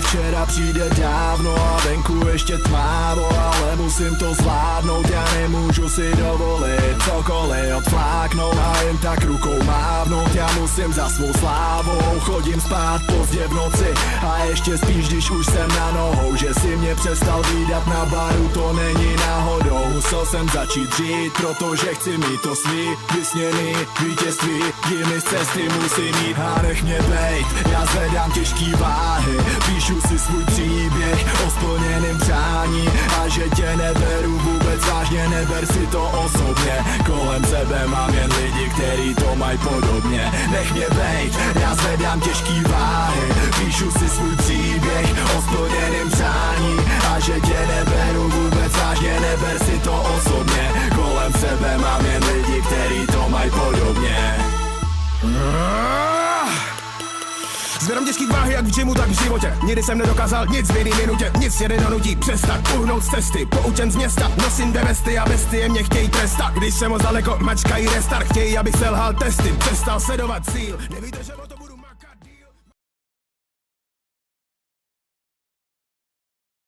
včera přijde dávno a venku ještě tmávo, ale musím to zvládnout, já nemůžu si dovolit cokoliv odfláknout a jen tak rukou mávnout. Já musím za svou slávou, chodím spát pozdě v noci a ještě spíš, když už jsem na nohou. Že si mě přestal vídat na baru, to není náhodou. Musel jsem začít dřít, protože chci mít to svý vysněný vítězství. Jimi z cesty musím jít a nech mě bejt, já zvedám těžký váhy, píšu si svůj příběh o splněným přání a že tě neberu vůbec vážně, neber si to osobně. Kolem sebe mám jen lidi, který to mají podobně. Nech mě bejt, já zvedám těžký váhy, píšu si svůj příběh o splněným přání a že tě neberu vůbec vážně, neber si to osobně. Kolem sebe mám jen lidi, který to mají podobně. Zvedám těžký váhy jak v gymu, tak v životě. Nikdy jsem nedokázal nic v jedné minutě. Nic mě donutí přestat, uhnout z cesty. Poučen z města, nosím dvě vesty a bestie mě chtějí trestat. Když jsem moc daleko, mačkají restart. Chtějí, abych selhal testy, přestal sledovat cíl. Nevíte, že o to